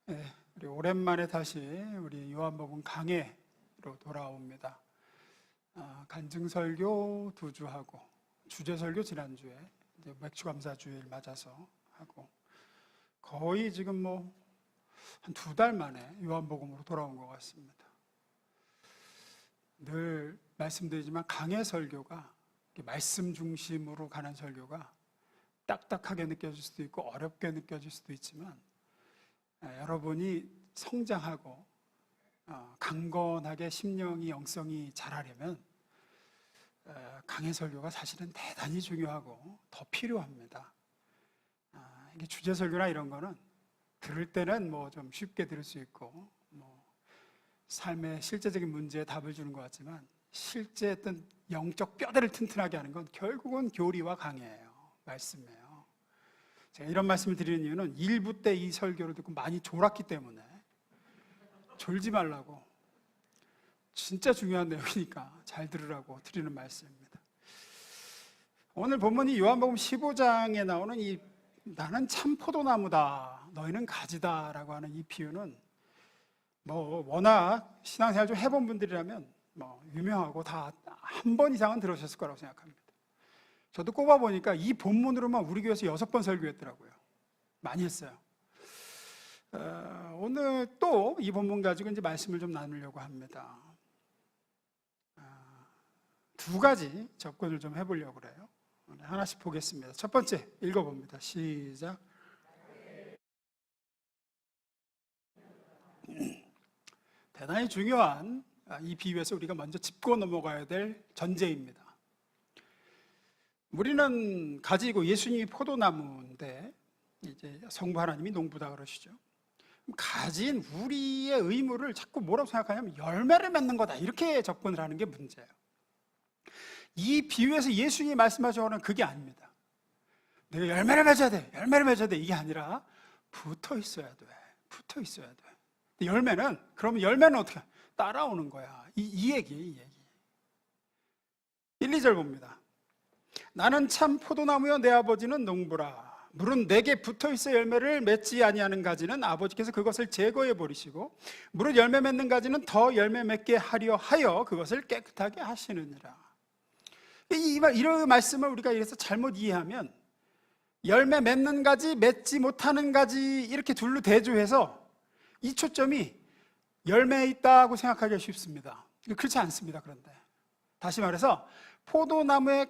우리 오랜만에 다시 우리 요한복음 강해로 돌아옵니다. 간증설교 2주 하고 주제설교 지난주에 이제 맥주감사주일 맞아서 하고 거의 지금 한 2달 만에 요한복음으로 돌아온 것 같습니다. 늘 말씀드리지만 강해 설교가 말씀 중심으로 가는 설교가 딱딱하게 느껴질 수도 있고 어렵게 느껴질 수도 있지만 여러분이 성장하고 강건하게 심령이 영성이 자라려면 강해 설교가 사실은 대단히 중요하고 더 필요합니다. 이게 주제 설교나 이런 거는 들을 때는 좀 쉽게 들을 수 있고 삶의 실제적인 문제에 답을 주는 것 같지만 실제 어떤 영적 뼈대를 튼튼하게 하는 건 결국은 교리와 강해예요. 말씀이에요. 제가 이런 말씀을 드리는 이유는 1부 때 이 설교를 듣고 많이 졸았기 때문에 졸지 말라고, 진짜 중요한 내용이니까 잘 들으라고 드리는 말씀입니다. 오늘 본문이 요한복음 15장에 나오는 이 나는 참 포도나무다 너희는 가지다 라고 하는 이 비유는 워낙 신앙생활 좀 해본 분들이라면 유명하고 다 한 번 이상은 들으셨을 거라고 생각합니다. 저도 꼽아보니까 이 본문으로만 우리 교회에서 6번 설교했더라고요. 많이 했어요. 오늘 또 이 본문 가지고 이제 말씀을 좀 나누려고 합니다. 2가지 접근을 좀 해보려고 그래요. 하나씩 보겠습니다. 첫 번째 읽어봅니다. 시작. 대단히 중요한 이 비유에서 우리가 먼저 짚고 넘어가야 될 전제입니다. 우리는 가지고 예수님이 포도나무인데 이제 성부 하나님이 농부다 그러시죠. 가진 우리의 의무를 자꾸 뭐라고 생각하냐면 열매를 맺는 거다 이렇게 접근을 하는 게 문제예요. 이 비유에서 예수님이 말씀하시는 그게 아닙니다. 내가 열매를 맺어야 돼, 열매를 맺어야 돼 이게 아니라 붙어 있어야 돼, 붙어 있어야 돼. 그러면 열매는 어떻게 따라오는 거야. 이 얘기. 1, 2절 봅니다. 나는 참 포도나무여 내 아버지는 농부라. 물은 내게 붙어있어 열매를 맺지 아니하는 가지는 아버지께서 그것을 제거해 버리시고 물은 열매 맺는 가지는 더 열매 맺게 하려 하여 그것을 깨끗하게 하시느니라. 이런 말씀을 우리가 이래서 잘못 이해하면 열매 맺는 가지 맺지 못하는 가지 이렇게 둘로 대조해서 이 초점이 열매에 있다고 생각하기가 쉽습니다. 그렇지 않습니다. 그런데 다시 말해서 포도나무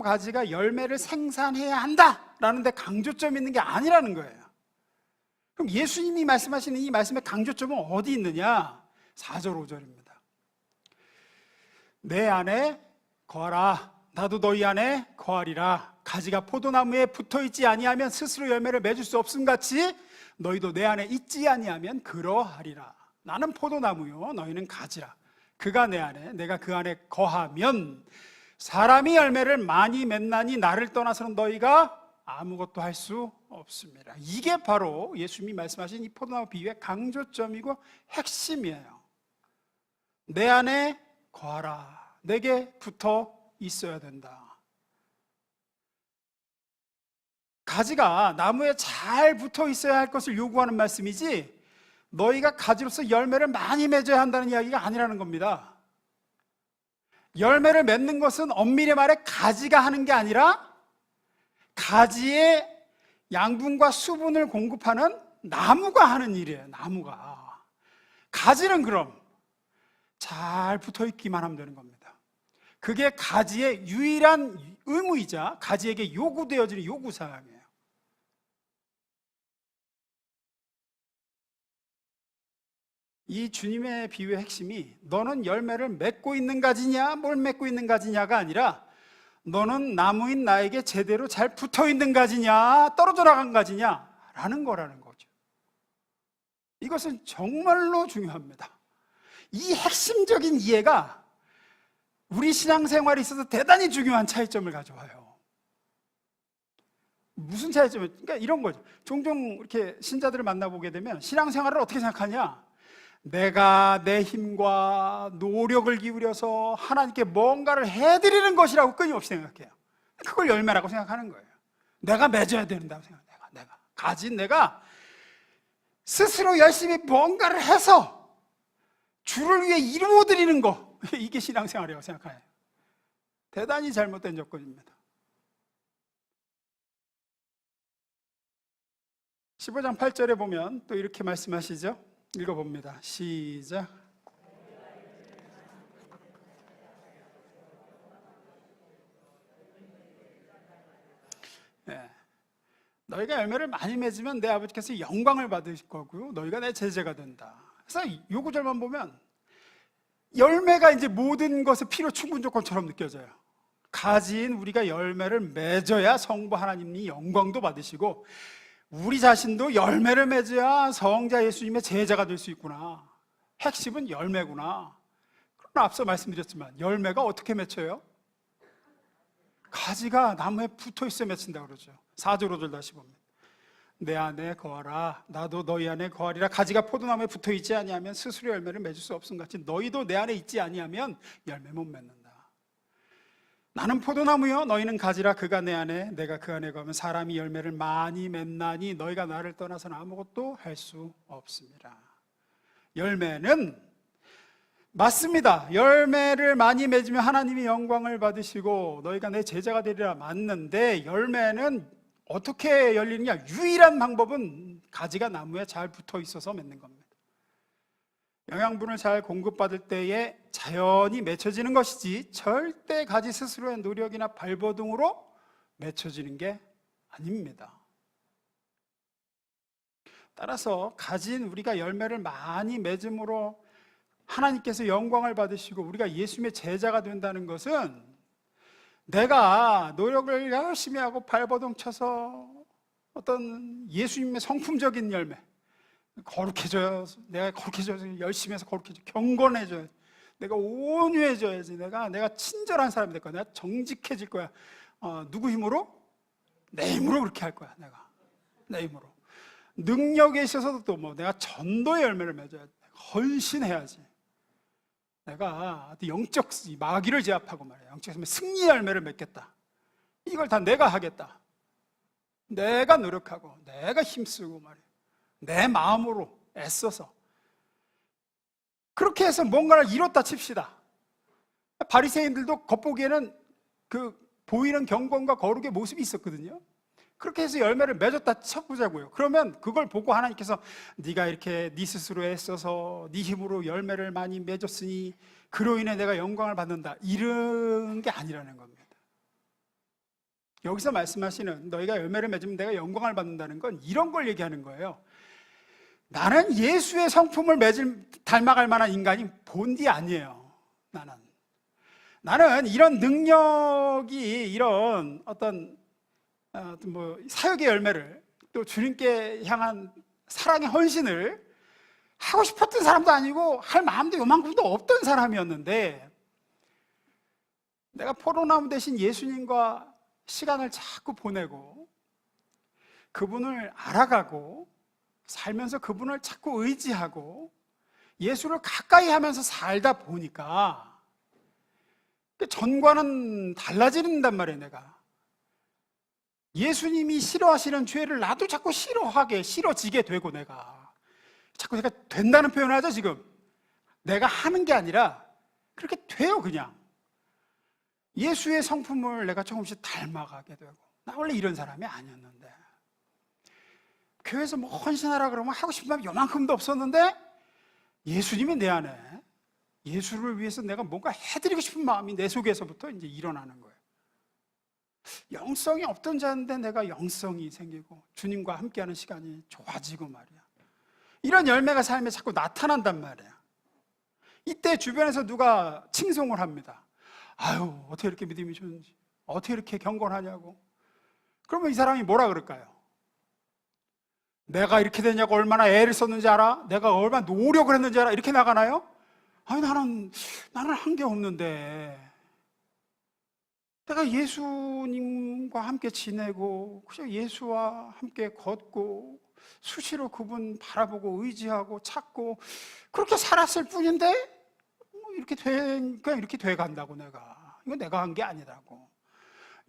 가지가 열매를 생산해야 한다라는 데 강조점이 있는 게 아니라는 거예요. 그럼 예수님이 말씀하시는 이 말씀의 강조점은 어디 있느냐? 4절 5절입니다. 내 안에 거하라 나도 너희 안에 거하리라. 가지가 포도나무에 붙어있지 아니하면 스스로 열매를 맺을 수 없음같이 너희도 내 안에 있지 아니하면 그러하리라. 나는 포도나무요 너희는 가지라. 그가 내 안에 내가 그 안에 거하면 사람이 열매를 많이 맺나니 나를 떠나서는 너희가 아무것도 할 수 없습니다. 이게 바로 예수님이 말씀하신 이 포도나무 비유의 강조점이고 핵심이에요. 내 안에 거하라. 내게 붙어 있어야 된다. 가지가 나무에 잘 붙어 있어야 할 것을 요구하는 말씀이지 너희가 가지로서 열매를 많이 맺어야 한다는 이야기가 아니라는 겁니다. 열매를 맺는 것은 엄밀히 말해 가지가 하는 게 아니라 가지의 양분과 수분을 공급하는 나무가 하는 일이에요. 나무가. 가지는 그럼 잘 붙어 있기만 하면 되는 겁니다. 그게 가지의 유일한 의무이자 가지에게 요구되어지는 요구사항이에요. 이 주님의 비유의 핵심이 너는 열매를 맺고 있는 가지냐 뭘 맺고 있는 가지냐가 아니라 너는 나무인 나에게 제대로 잘 붙어 있는 가지냐 떨어져 나간 가지냐 라는 거라는 거죠. 이것은 정말로 중요합니다. 이 핵심적인 이해가 우리 신앙생활에 있어서 대단히 중요한 차이점을 가져와요. 무슨 차이점이에요? 그러니까 이런 거죠. 종종 이렇게 신자들을 만나보게 되면 신앙생활을 어떻게 생각하냐? 내가 내 힘과 노력을 기울여서 하나님께 뭔가를 해드리는 것이라고 끊임없이 생각해요. 그걸 열매라고 생각하는 거예요. 내가 맺어야 된다고 생각해요. 내가 가진 내가 스스로 열심히 뭔가를 해서 주를 위해 이루어드리는 거, 이게 신앙생활이라고 생각해요. 대단히 잘못된 접근입니다. 15장 8절에 보면 또 이렇게 말씀하시죠. 읽어봅니다. 시작. 네. 너희가 열매를 많이 맺으면 내 아버지께서 영광을 받으실 거고요, 너희가 내 제자가 된다. 그래서 이 구절만 보면 열매가 이제 모든 것의 필요 충분 조건처럼 느껴져요. 가진 우리가 열매를 맺어야 성부 하나님이 영광도 받으시고, 우리 자신도 열매를 맺어야 성자 예수님의 제자가 될 수 있구나. 핵심은 열매구나. 그러나 앞서 말씀드렸지만 열매가 어떻게 맺혀요? 가지가 나무에 붙어 있어 맺힌다 그러죠. 4절 5절 다시 보면 내 안에 거하라 나도 너희 안에 거하리라. 가지가 포도나무에 붙어 있지 아니하면 스스로 열매를 맺을 수 없음 같이 너희도 내 안에 있지 아니하면 열매 못 맺는다. 나는 포도나무요 너희는 가지라. 그가 내 안에 내가 그 안에 거하면 사람이 열매를 많이 맺나니 너희가 나를 떠나서는 아무것도 할 수 없습니다. 열매는 맞습니다. 열매를 많이 맺으면 하나님이 영광을 받으시고 너희가 내 제자가 되리라. 맞는데 열매는 어떻게 열리느냐? 유일한 방법은 가지가 나무에 잘 붙어 있어서 맺는 겁니다. 영양분을 잘 공급받을 때에 자연히 맺혀지는 것이지 절대 가지 스스로의 노력이나 발버둥으로 맺혀지는 게 아닙니다. 따라서 가진 우리가 열매를 많이 맺음으로 하나님께서 영광을 받으시고 우리가 예수님의 제자가 된다는 것은 내가 노력을 열심히 하고 발버둥 쳐서 어떤 예수님의 성품적인 열매, 거룩해져요. 내가 거룩해져서 열심히 해서 거룩해져, 경건해져요. 내가 온유해져야지. 내가 친절한 사람이 될 거야. 내가 정직해질 거야. 누구 힘으로? 내 힘으로 그렇게 할 거야. 내 힘으로. 능력에 있어서도 또 내가 전도의 열매를 맺어야 돼. 헌신해야지. 내가 영적 마귀를 제압하고 말이야. 영적 승리의 열매를 맺겠다. 이걸 다 내가 하겠다. 내가 노력하고 내가 힘쓰고 말이야. 내 마음으로 애써서 그렇게 해서 뭔가를 이뤘다 칩시다. 바리새인들도 겉보기에는 그 보이는 경건과 거룩의 모습이 있었거든요. 그렇게 해서 열매를 맺었다 쳐보자고요. 그러면 그걸 보고 하나님께서 네가 이렇게 네 스스로 애써서 네 힘으로 열매를 많이 맺었으니 그로 인해 내가 영광을 받는다, 이런 게 아니라는 겁니다. 여기서 말씀하시는 너희가 열매를 맺으면 내가 영광을 받는다는 건 이런 걸 얘기하는 거예요. 나는 예수의 성품을 닮아갈 만한 인간이 본디 아니에요. 나는 이런 능력이, 이런 어떤 사역의 열매를, 또 주님께 향한 사랑의 헌신을 하고 싶었던 사람도 아니고 할 마음도 요만큼도 없던 사람이었는데, 내가 포도나무 대신 예수님과 시간을 자꾸 보내고 그분을 알아가고 살면서 그분을 자꾸 의지하고 예수를 가까이 하면서 살다 보니까 전과는 달라진단 말이에요. 내가 예수님이 싫어하시는 죄를 나도 자꾸 싫어지게 되고, 내가 된다는 표현을 하죠. 지금 내가 하는 게 아니라 그렇게 돼요. 그냥 예수의 성품을 내가 조금씩 닮아가게 되고. 나 원래 이런 사람이 아니었는데, 교회에서 뭐 헌신하라 그러면 하고 싶은 마음이 요만큼도 없었는데 예수님이 내 안에, 예수를 위해서 내가 뭔가 해드리고 싶은 마음이 내 속에서부터 이제 일어나는 거예요. 영성이 없던 자인데 내가 영성이 생기고 주님과 함께하는 시간이 좋아지고 말이야. 이런 열매가 삶에 자꾸 나타난단 말이야. 이때 주변에서 누가 칭송을 합니다. 아유, 어떻게 이렇게 믿음이 좋은지, 어떻게 이렇게 경건하냐고. 그러면 이 사람이 뭐라 그럴까요? 내가 이렇게 되냐고, 얼마나 애를 썼는지 알아? 내가 얼마나 노력을 했는지 알아? 이렇게 나가나요? 아니, 나는 한 게 없는데, 내가 예수님과 함께 지내고 그저 예수와 함께 걷고 수시로 그분 바라보고 의지하고 찾고 그렇게 살았을 뿐인데 이렇게 돼 간다고. 이거 내가 한 게 아니라고.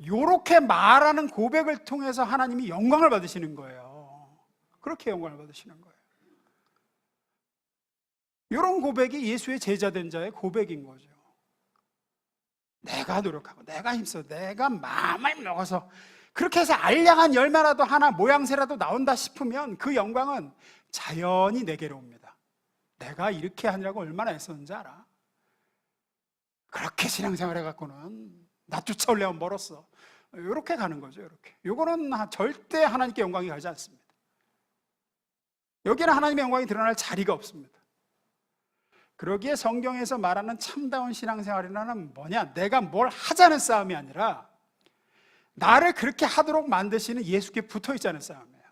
요렇게 말하는 고백을 통해서 하나님이 영광을 받으시는 거예요. 그렇게 영광을 받으시는 거예요. 이런 고백이 예수의 제자된 자의 고백인 거죠. 내가 노력하고 내가 힘써 내가 마음을 먹어서 그렇게 해서 알량한 열매라도 하나 모양새라도 나온다 싶으면 그 영광은 자연히 내게로 옵니다. 내가 이렇게 하느라고 얼마나 애썼는지 알아? 그렇게 신앙생활 해갖고는 나 쫓아오려면 멀었어. 이렇게 가는 거죠. 이렇게. 이거는 절대 하나님께 영광이 가지 않습니다. 여기는 하나님의 영광이 드러날 자리가 없습니다. 그러기에 성경에서 말하는 참다운 신앙생활이라는 뭐냐? 내가 뭘 하자는 싸움이 아니라 나를 그렇게 하도록 만드시는 예수께 붙어있자는 싸움이에요.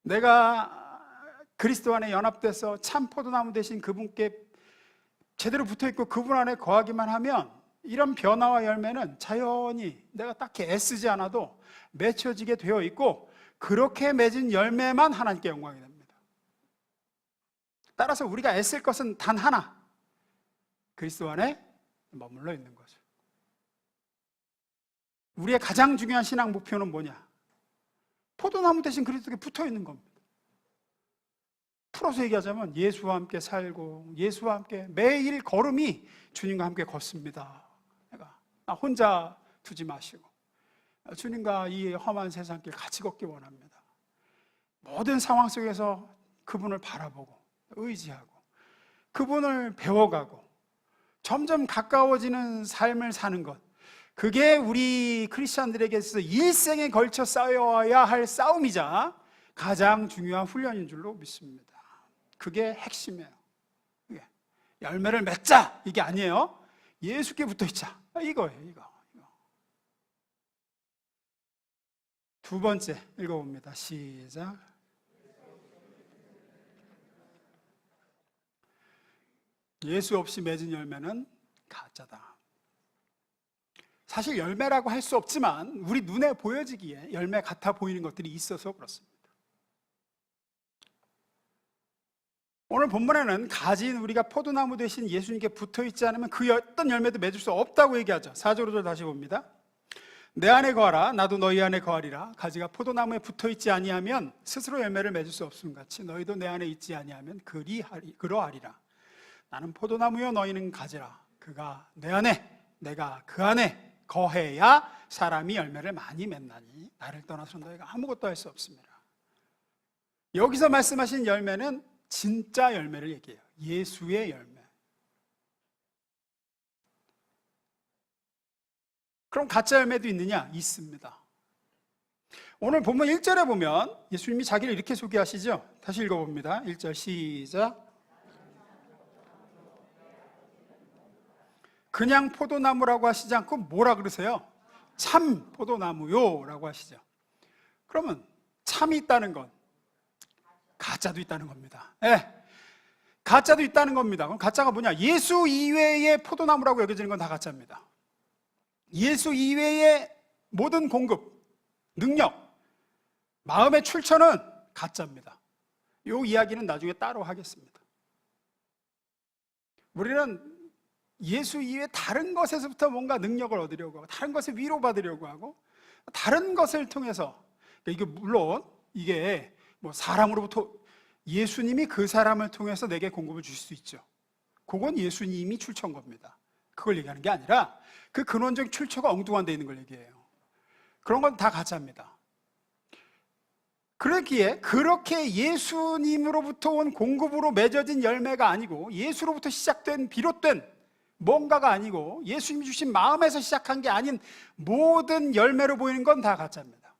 내가 그리스도 안에 연합돼서 참 포도나무 되신 그분께 제대로 붙어있고 그분 안에 거하기만 하면 이런 변화와 열매는 자연히 내가 딱히 애쓰지 않아도 맺혀지게 되어 있고 그렇게 맺은 열매만 하나님께 영광이 됩니다. 따라서 우리가 애쓸 것은 단 하나, 그리스도 안에 머물러 있는 거죠. 우리의 가장 중요한 신앙 목표는 뭐냐? 포도나무 대신 그리스도께 붙어 있는 겁니다. 풀어서 얘기하자면 예수와 함께 살고 예수와 함께 매일 걸음이 주님과 함께 걷습니다. 내가 혼자 두지 마시고 주님과 이 험한 세상길 같이 걷기 원합니다. 모든 상황 속에서 그분을 바라보고 의지하고 그분을 배워가고 점점 가까워지는 삶을 사는 것, 그게 우리 크리스찬들에게 있어서 일생에 걸쳐 싸워야 할 싸움이자 가장 중요한 훈련인 줄로 믿습니다. 그게 핵심이에요. 열매를 맺자 이게 아니에요. 예수께 붙어있자 이거예요. 이거. 두 번째 읽어봅니다. 시작. 예수 없이 맺은 열매는 가짜다. 사실 열매라고 할 수 없지만 우리 눈에 보여지기에 열매 같아 보이는 것들이 있어서 그렇습니다. 오늘 본문에는 가진 우리가 포도나무 대신 예수님께 붙어있지 않으면 그 어떤 열매도 맺을 수 없다고 얘기하죠. 4절 5절 다시 봅니다. 내 안에 거하라 나도 너희 안에 거하리라. 가지가 포도나무에 붙어있지 아니하면 스스로 열매를 맺을 수 없음 같이 너희도 내 안에 있지 아니하면 그러하리라. 나는 포도나무요 너희는 가지라. 그가 내 안에 내가 그 안에 거해야 사람이 열매를 많이 맺나니 나를 떠나서 너희가 아무것도 할 수 없습니다. 여기서 말씀하신 열매는 진짜 열매를 얘기해요. 예수의 열매. 그럼 가짜 열매도 있느냐? 있습니다. 오늘 본문 1절에 보면 예수님이 자기를 이렇게 소개하시죠. 다시 읽어봅니다. 1절 시작. 그냥 포도나무라고 하시지 않고 뭐라 그러세요? 참 포도나무요 라고 하시죠. 그러면 참이 있다는 건 가짜도 있다는 겁니다. 네, 가짜도 있다는 겁니다. 그럼 가짜가 뭐냐? 예수 이외의 포도나무라고 여겨지는 건 다 가짜입니다. 예수 이외의 모든 공급, 능력, 마음의 출처는 가짜입니다. 이 이야기는 나중에 따로 하겠습니다. 우리는 예수 이외 다른 것에서부터 뭔가 능력을 얻으려고 하고 다른 것을 위로받으려고 하고 다른 것을 통해서, 이게 물론 이게 뭐 사람으로부터 예수님이 그 사람을 통해서 내게 공급을 주실 수 있죠. 그건 예수님이 출처인 겁니다. 그걸 얘기하는 게 아니라 그 근원적 출처가 엉뚱한 데 있는 걸 얘기해요. 그런 건 다 가짜입니다. 그렇기에 그렇게 예수님으로부터 온 공급으로 맺어진 열매가 아니고 예수로부터 시작된 비롯된 뭔가가 아니고 예수님이 주신 마음에서 시작한 게 아닌 모든 열매로 보이는 건 다 가짜입니다.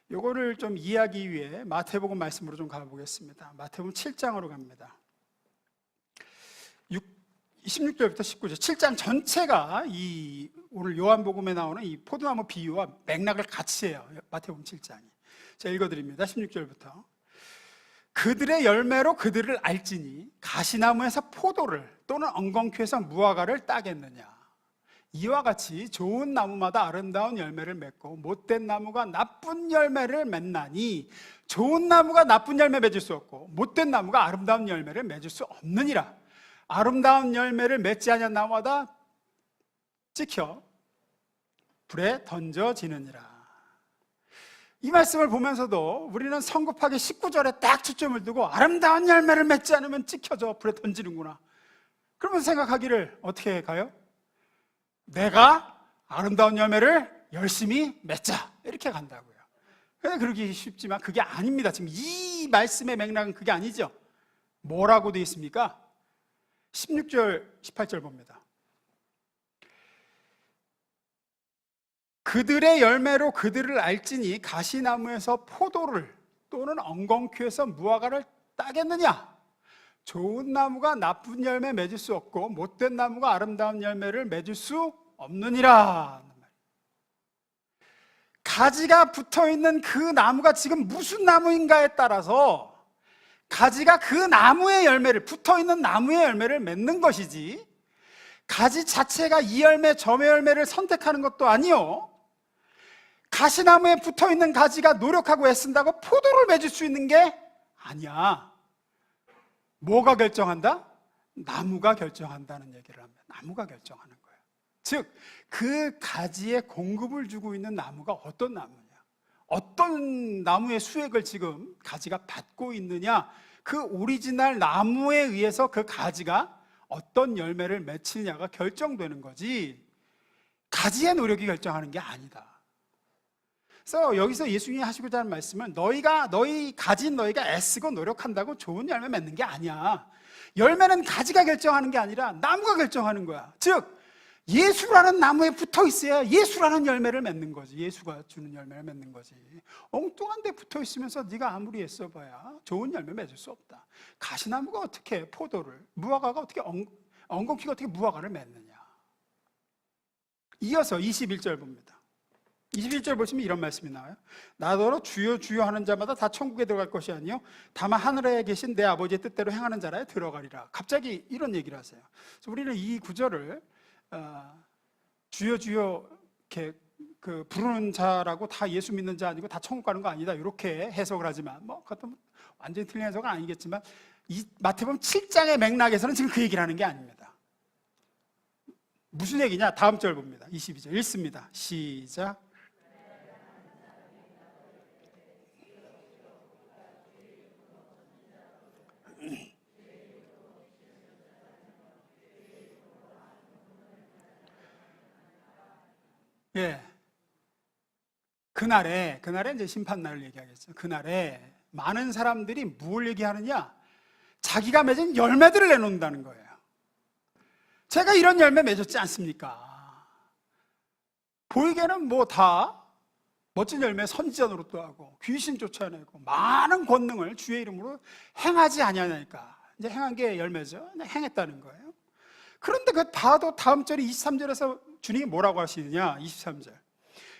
이거를 좀 이해하기 위해 마태복음 말씀으로 좀 가보겠습니다. 마태복음 7장으로 갑니다. 16절부터 19절 7장 전체가 이 오늘 요한복음에 나오는 이 포도나무 비유와 맥락을 같이 해요. 마태복음 7장이. 자, 읽어드립니다. 16절부터. 그들의 열매로 그들을 알지니 가시나무에서 포도를 또는 엉겅퀴에서 무화과를 따겠느냐. 이와 같이 좋은 나무마다 아름다운 열매를 맺고 못된 나무가 나쁜 열매를 맺나니 좋은 나무가 나쁜 열매 맺을 수 없고 못된 나무가 아름다운 열매를 맺을 수 없느니라. 아름다운 열매를 맺지 아니한 나무마다 찍혀 불에 던져지느니라. 이 말씀을 보면서도 우리는 성급하게 19절에 딱 초점을 두고 아름다운 열매를 맺지 않으면 찍혀져 불에 던지는구나. 그러면 생각하기를 어떻게 가요? 내가 아름다운 열매를 열심히 맺자, 이렇게 간다고요. 근데 그러기 쉽지만 그게 아닙니다. 지금 이 말씀의 맥락은 그게 아니죠. 뭐라고 되어 있습니까? 16절, 18절 봅니다. 그들의 열매로 그들을 알지니 가시나무에서 포도를 또는 엉겅퀴에서 무화과를 따겠느냐? 좋은 나무가 나쁜 열매 맺을 수 없고 못된 나무가 아름다운 열매를 맺을 수 없느니라. 가지가 붙어있는 그 나무가 지금 무슨 나무인가에 따라서 가지가 그 나무의 열매를, 붙어있는 나무의 열매를 맺는 것이지, 가지 자체가 이 열매 저 열매를 선택하는 것도 아니요, 가시나무에 붙어있는 가지가 노력하고 애쓴다고 포도를 맺을 수 있는 게 아니야. 뭐가 결정한다? 나무가 결정한다는 얘기를 합니다. 나무가 결정하는 거예요. 즉, 그 가지에 공급을 주고 있는 나무가 어떤 나무냐, 어떤 나무의 수액을 지금 가지가 받고 있느냐, 그 오리지널 나무에 의해서 그 가지가 어떤 열매를 맺히냐가 결정되는 거지, 가지의 노력이 결정하는 게 아니다. 그래서 여기서 예수님이 하시고자 하는 말씀은 너희 가진 너희가 애쓰고 노력한다고 좋은 열매 맺는 게 아니야. 열매는 가지가 결정하는 게 아니라 나무가 결정하는 거야. 즉, 예수라는 나무에 붙어 있어야 예수라는 열매를 맺는 거지. 예수가 주는 열매를 맺는 거지. 엉뚱한 데 붙어 있으면서 네가 아무리 애써봐야 좋은 열매 맺을 수 없다. 가시나무가 어떻게 포도를, 무화과가 어떻게, 엉겅퀴가 어떻게 무화과를 맺느냐. 이어서 21절 봅니다. 21절 보시면 이런 말씀이 나와요. 나더러 주여 주여 하는 자마다 다 천국에 들어갈 것이 아니요 다만 하늘에 계신 내 아버지의 뜻대로 행하는 자라에 들어가리라. 갑자기 이런 얘기를 하세요. 그래서 우리는 이 구절을 주여 주여 이렇게 그 부르는 자라고 다 예수 믿는 자 아니고 다 천국 가는 거 아니다, 이렇게 해석을 하지만, 뭐 그것도 완전히 틀린 해석은 아니겠지만, 이 마태복음 7장의 맥락에서는 지금 그 얘기를 하는 게 아닙니다. 무슨 얘기냐? 다음 절 봅니다. 22절 읽습니다. 시작. 예. 그날에 이제 심판날을 얘기하겠죠. 그날에 많은 사람들이 뭘 얘기하느냐? 자기가 맺은 열매들을 내놓는다는 거예요. 제가 이런 열매 맺었지 않습니까? 보이게는 뭐 다 멋진 열매 선지자 노릇도 하고 귀신 쫓아내고 많은 권능을 주의 이름으로 행하지 아니하니까 이제 행한 게 열매죠. 행했다는 거예요. 그런데 그 봐도 다음 절이 23절에서 주님이 뭐라고 하시느냐? 23절.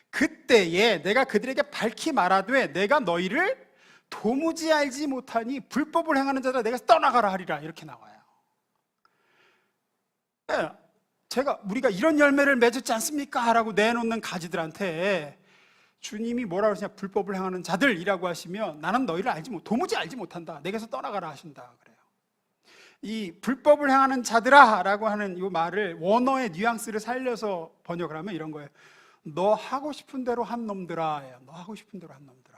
그때에 내가 그들에게 밝히 말하되 내가 너희를 도무지 알지 못하니 불법을 행하는 자들아 내가 떠나가라 하리라, 이렇게 나와요. 우리가 이런 열매를 맺었지 않습니까? 라고 내놓는 가지들한테 주님이 뭐라고 하시냐? 불법을 행하는 자들이라고 하시면 나는 너희를 도무지 알지 못한다, 내게서 떠나가라 하신다 그래요. 이 불법을 행하는 자들아 라고 하는 이 말을 원어의 뉘앙스를 살려서 번역을 하면 이런 거예요. 너 하고 싶은 대로 한 놈들아. 너 하고 싶은 대로 한 놈들아.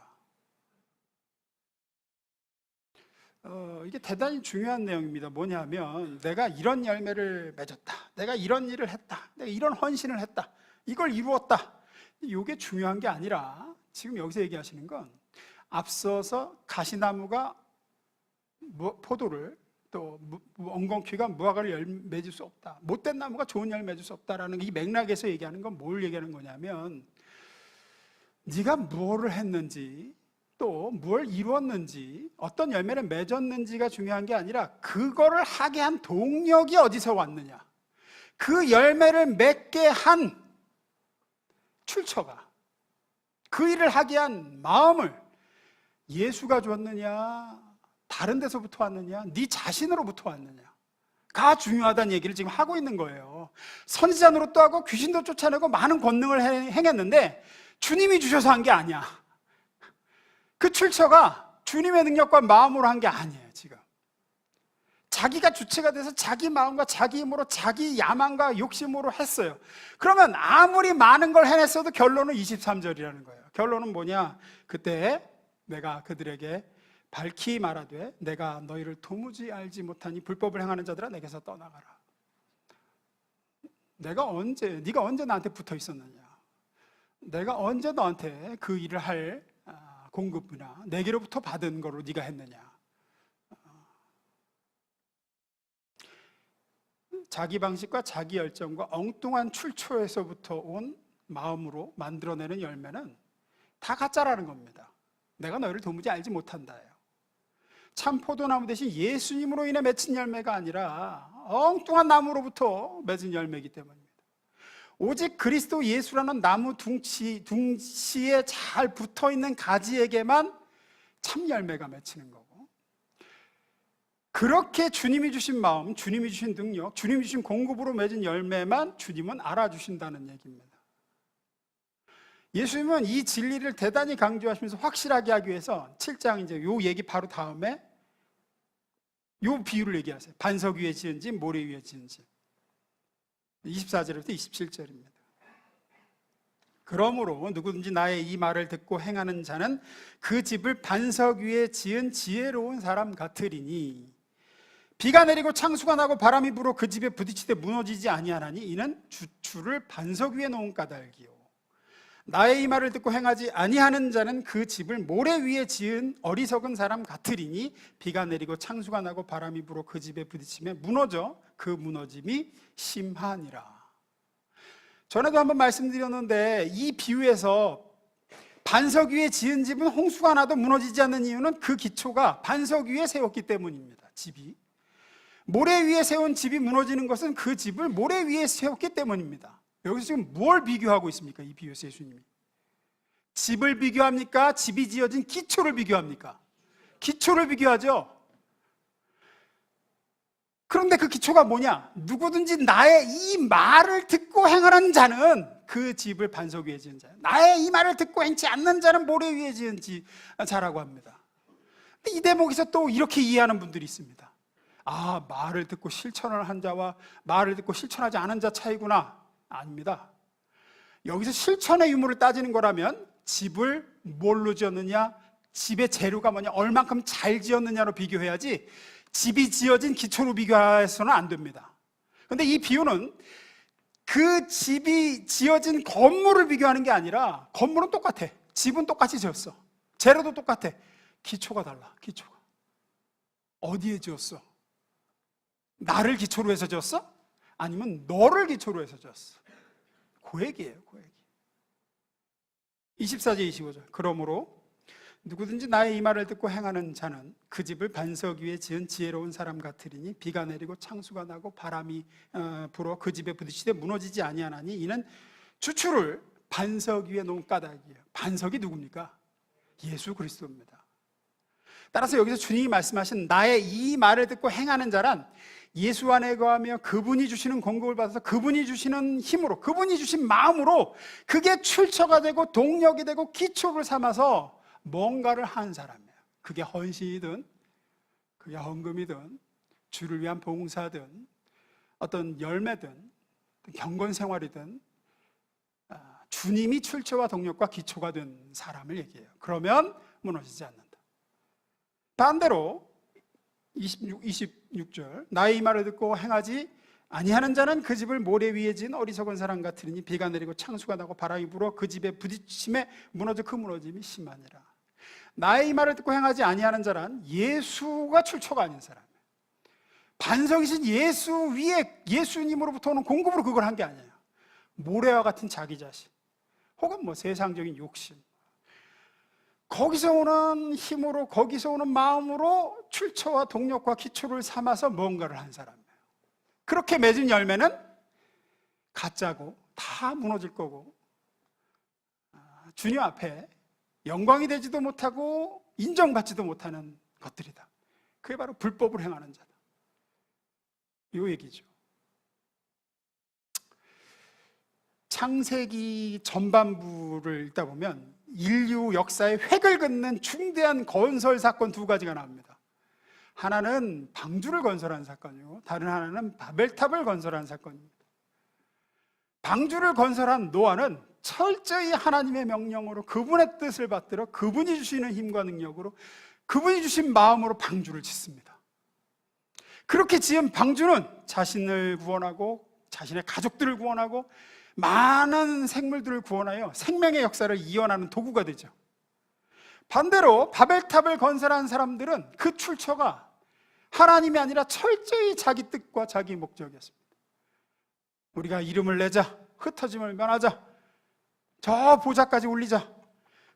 이게 대단히 중요한 내용입니다. 뭐냐면 내가 이런 열매를 맺었다, 내가 이런 일을 했다, 내가 이런 헌신을 했다, 이걸 이루었다, 이게 중요한 게 아니라 지금 여기서 얘기하시는 건 앞서서 가시나무가 포도를, 또 엉겅퀴가 무화과를 맺을 수 없다, 못된 나무가 좋은 열매 맺을 수 없다라는 이 맥락에서 얘기하는 건 뭘 얘기하는 거냐면, 네가 무엇을 했는지 또 뭘 이루었는지 어떤 열매를 맺었는지가 중요한 게 아니라 그거를 하게 한 동력이 어디서 왔느냐, 그 열매를 맺게 한 출처가, 그 일을 하게 한 마음을 예수가 줬느냐 다른 데서부터 왔느냐, 네 자신으로부터 왔느냐가 중요하다는 얘기를 지금 하고 있는 거예요. 선지자 노릇도 하고 귀신도 쫓아내고 많은 권능을 행했는데 주님이 주셔서 한 게 아니야. 그 출처가 주님의 능력과 마음으로 한 게 아니에요. 지금 자기가 주체가 돼서 자기 마음과 자기 힘으로 자기 야망과 욕심으로 했어요. 그러면 아무리 많은 걸 해냈어도 결론은 23절이라는 거예요. 결론은 뭐냐? 그때 내가 그들에게 밝히 말하되 내가 너희를 도무지 알지 못하니 불법을 행하는 자들아 내게서 떠나가라. 네가 언제 나한테 붙어 있었느냐? 내가 언제 너한테 그 일을 할 공급이나 내게로부터 받은 거로 네가 했느냐? 자기 방식과 자기 열정과 엉뚱한 출처에서부터 온 마음으로 만들어내는 열매는 다 가짜라는 겁니다. 내가 너희를 도무지 알지 못한다예요. 참 포도나무 대신 예수님으로 인해 맺힌 열매가 아니라 엉뚱한 나무로부터 맺은 열매이기 때문입니다. 오직 그리스도 예수라는 나무 둥치에 잘 붙어있는 가지에게만 참 열매가 맺히는 거고, 그렇게 주님이 주신 마음, 주님이 주신 능력, 주님이 주신 공급으로 맺은 열매만 주님은 알아주신다는 얘기입니다. 예수님은 이 진리를 대단히 강조하시면서 확실하게 하기 위해서 7장 이제 요 얘기 바로 다음에 요 비유를 얘기하세요. 반석 위에 지은 집, 모래 위에 지은 집. 24절부터 27절입니다. 그러므로 누구든지 나의 이 말을 듣고 행하는 자는 그 집을 반석 위에 지은 지혜로운 사람 같으리니 비가 내리고 창수가 나고 바람이 불어 그 집에 부딪히되 무너지지 아니하나니 이는 주추를 반석 위에 놓은 까닭이요 나의 이 말을 듣고 행하지 아니하는 자는 그 집을 모래 위에 지은 어리석은 사람 같으리니 비가 내리고 창수가 나고 바람이 불어 그 집에 부딪히며 무너져 그 무너짐이 심하니라. 전에도 한번 말씀드렸는데 이 비유에서 반석 위에 지은 집은 홍수가 나도 무너지지 않는 이유는 그 기초가 반석 위에 세웠기 때문입니다. 집이 모래 위에 세운 집이 무너지는 것은 그 집을 모래 위에 세웠기 때문입니다. 여기서 지금 뭘 비교하고 있습니까? 이 비유에서 예수님이 집을 비교합니까? 집이 지어진 기초를 비교합니까? 기초를 비교하죠. 그런데 그 기초가 뭐냐? 누구든지 나의 이 말을 듣고 행하는 자는 그 집을 반석 위에 지은 자예요. 나의 이 말을 듣고 행치 않는 자는 모래 위에 지은 자라고 합니다. 근데 이 대목에서 또 이렇게 이해하는 분들이 있습니다. 아, 말을 듣고 실천을 한 자와 말을 듣고 실천하지 않은 자 차이구나. 아닙니다. 여기서 실천의 유무를 따지는 거라면 집을 뭘로 지었느냐, 집의 재료가 뭐냐, 얼만큼 잘 지었느냐로 비교해야지 집이 지어진 기초로 비교해서는 안 됩니다. 그런데 이 비유는 그 집이 지어진 건물을 비교하는 게 아니라 건물은 똑같아. 집은 똑같이 지었어. 재료도 똑같아. 기초가 달라. 기초가 어디에 지었어? 나를 기초로 해서 지었어? 아니면 너를 기초로 해서 지었어? 그 얘기예요. 그 얘기. 24절 25절 그러므로 누구든지 나의 이 말을 듣고 행하는 자는 그 집을 반석 위에 지은 지혜로운 사람 같으리니 비가 내리고 창수가 나고 바람이 불어 그 집에 부딪히되 무너지지 아니하나니 이는 주추를 반석 위에 놓은 까닭이에요. 반석이 누굽니까? 예수 그리스도입니다. 따라서 여기서 주님이 말씀하신 나의 이 말을 듣고 행하는 자란 예수 안에 거하며 그분이 주시는 공급을 받아서 그분이 주시는 힘으로, 그분이 주신 마음으로 그게 출처가 되고 동력이 되고 기초를 삼아서 뭔가를 한 사람이에요. 그게 헌신이든 그게 헌금이든 주를 위한 봉사든 어떤 열매든 경건 생활이든 주님이 출처와 동력과 기초가 된 사람을 얘기해요. 그러면 무너지지 않는다. 반대로 26절 나의 이 말을 듣고 행하지 아니하는 자는 그 집을 모래 위에 지은 어리석은 사람 같으니 비가 내리고 창수가 나고 바람이 불어 그 집에 부딪힘에 무너져 그 무너짐이 심하니라. 나의 이 말을 듣고 행하지 아니하는 자란 예수가 출처가 아닌 사람이에요. 반석이신 예수 위에 예수님으로부터 오는 공급으로 그걸 한 게 아니에요. 모래와 같은 자기 자신 혹은 뭐 세상적인 욕심, 거기서 오는 힘으로, 거기서 오는 마음으로 출처와 동력과 기초를 삼아서 뭔가를 한 사람이에요. 그렇게 맺은 열매는 가짜고 다 무너질 거고 주님 앞에 영광이 되지도 못하고 인정받지도 못하는 것들이다. 그게 바로 불법을 행하는 자다. 이 얘기죠. 창세기 전반부를 읽다 보면 인류 역사의 획을 긋는 중대한 건설 사건 두 가지가 나옵니다. 하나는 방주를 건설한 사건이고 다른 하나는 바벨탑을 건설한 사건입니다. 방주를 건설한 노아는 철저히 하나님의 명령으로 그분의 뜻을 받들어 그분이 주시는 힘과 능력으로 그분이 주신 마음으로 방주를 짓습니다. 그렇게 지은 방주는 자신을 구원하고 자신의 가족들을 구원하고 많은 생물들을 구원하여 생명의 역사를 이어나는 도구가 되죠. 반대로 바벨탑을 건설한 사람들은 그 출처가 하나님이 아니라 철저히 자기 뜻과 자기 목적이었습니다. 우리가 이름을 내자, 흩어짐을 면하자, 저 보좌까지 올리자,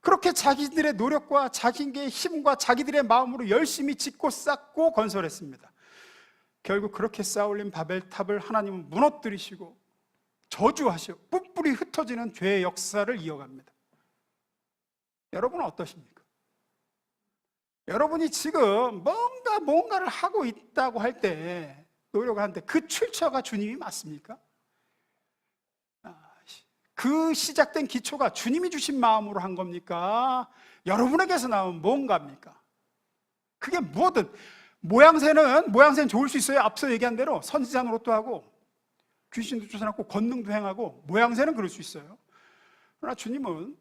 그렇게 자기들의 노력과 자기의 힘과 자기들의 마음으로 열심히 짓고 쌓고 건설했습니다. 결국 그렇게 쌓아올린 바벨탑을 하나님은 무너뜨리시고 저주하시고 뿔뿔이 흩어지는 죄의 역사를 이어갑니다. 여러분은 어떠십니까? 여러분이 지금 뭔가를 하고 있다고 할 때, 노력을 하는데 그 출처가 주님이 맞습니까? 그 시작된 기초가 주님이 주신 마음으로 한 겁니까? 여러분에게서 나온 뭔가입니까? 그게 뭐든, 모양새는 좋을 수 있어요. 앞서 얘기한 대로 선지자 노릇도 하고 귀신도 쫓아내고 권능도 행하고 모양새는 그럴 수 있어요. 그러나 주님은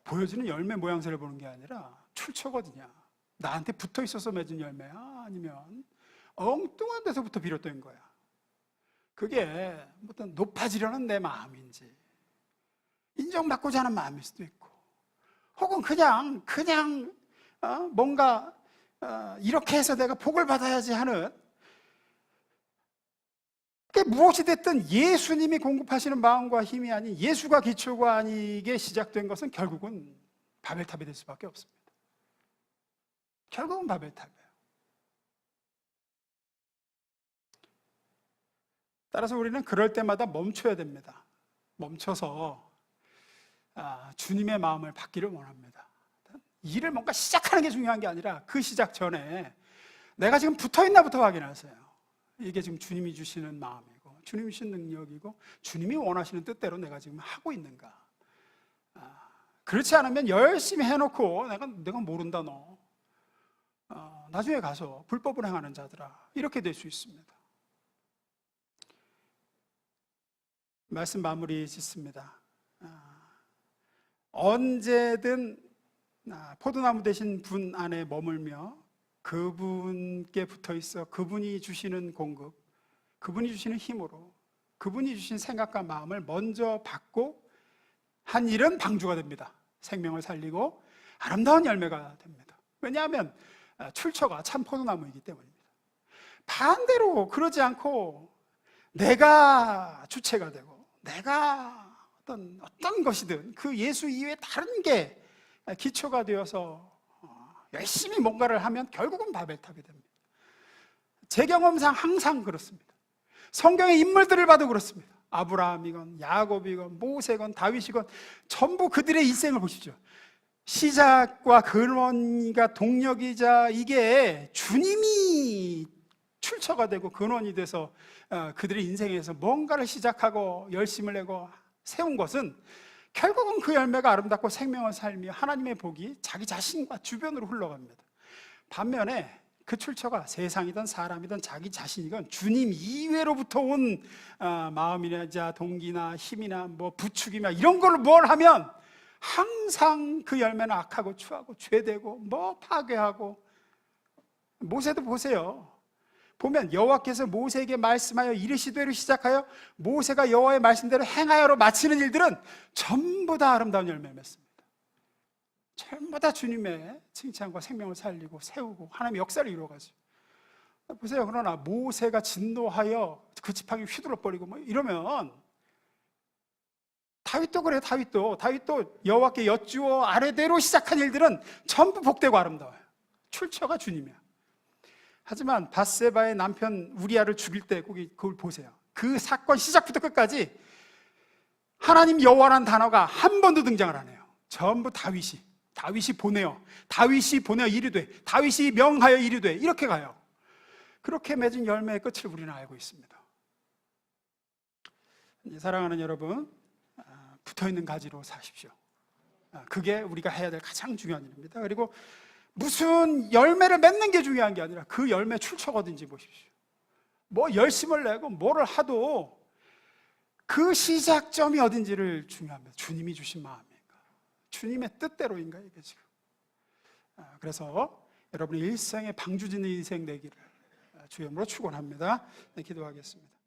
보여지는 열매 모양새를 보는 게 아니라 출처거든요. 나한테 붙어 있어서 맺은 열매야, 아니면 엉뚱한 데서부터 비롯된 거야. 그게 어떤 높아지려는 내 마음인지 인정받고자 하는 마음일 수도 있고, 혹은 그냥 뭔가 이렇게 해서 내가 복을 받아야지 하는, 그게 무엇이 됐든 예수님이 공급하시는 마음과 힘이 아닌, 예수가 기초가 아니게 시작된 것은 결국은 바벨탑이 될 수밖에 없습니다. 결국은 바벨탑이에요. 따라서 우리는 그럴 때마다 멈춰야 됩니다. 멈춰서 주님의 마음을 받기를 원합니다. 일을 뭔가 시작하는 게 중요한 게 아니라 그 시작 전에 내가 지금 붙어있나부터 확인하세요. 이게 지금 주님이 주시는 마음이고 주님이 주신 능력이고 주님이 원하시는 뜻대로 내가 지금 하고 있는가. 그렇지 않으면 열심히 해놓고 내가 모른다 너, 나중에 가서 불법을 행하는 자들아, 이렇게 될 수 있습니다. 말씀 마무리 짓습니다. 언제든 포도나무 되신 분 안에 머물며 그분께 붙어 있어 그분이 주시는 공급, 그분이 주시는 힘으로 그분이 주신 생각과 마음을 먼저 받고 한 일은 방주가 됩니다. 생명을 살리고 아름다운 열매가 됩니다. 왜냐하면 출처가 참 포도나무이기 때문입니다. 반대로 그러지 않고 내가 주체가 되고 내가 어떤 것이든 그 예수 이외에 다른 게 기초가 되어서 열심히 뭔가를 하면 결국은 바벨탑이 됩니다. 제 경험상 항상 그렇습니다. 성경의 인물들을 봐도 그렇습니다. 아브라함이건 야곱이건 모세건 다윗이건 전부 그들의 일생을 보십시오. 시작과 근원이가 동력이자 이게 주님이 출처가 되고 근원이 돼서 그들의 인생에서 뭔가를 시작하고 열심을 내고 세운 것은 결국은 그 열매가 아름답고 생명을 살며 하나님의 복이 자기 자신과 주변으로 흘러갑니다. 반면에 그 출처가 세상이든 사람이든 자기 자신이건 주님 이외로부터 온 마음이나 동기나 힘이나 부축이나 이런 걸로 뭘 하면 항상 그 열매는 악하고 추하고 죄되고 파괴하고. 모세도 보세요. 보면 여호와께서 모세에게 말씀하여 이르시되로 시작하여 모세가 여호와의 말씀대로 행하여로 마치는 일들은 전부 다 아름다운 열매를 맺습니다. 전부 다 주님의 칭찬과 생명을 살리고 세우고 하나님의 역사를 이루어가죠. 보세요. 그러나 모세가 진노하여 그 지팡이 휘둘러 버리고 이러면 다윗도 그래요. 다윗도 여호와께 여쭈어 아뢰대로 시작한 일들은 전부 복되고 아름다워요. 출처가 주님이야. 하지만 밧세바의 남편 우리아를 죽일 때 그걸 보세요. 그 사건 시작부터 끝까지 하나님 여호와라는 단어가 한 번도 등장을 안 해요. 전부 다윗이 보내어 이르되, 다윗이 명하여 이르되, 이렇게 가요. 그렇게 맺은 열매의 끝을 우리는 알고 있습니다. 사랑하는 여러분, 붙어있는 가지로 사십시오. 그게 우리가 해야 될 가장 중요한 일입니다. 그리고 무슨 열매를 맺는 게 중요한 게 아니라 그 열매 출처가 어딘지 보십시오. 열심을 내고 뭐를 하도 그 시작점이 어딘지를 중요합니다. 주님이 주신 마음인가? 주님의 뜻대로인가 이게 지금. 그래서 여러분의 일생의 방주짓는 인생 되기를 주님으로 축원합니다. 네, 기도하겠습니다.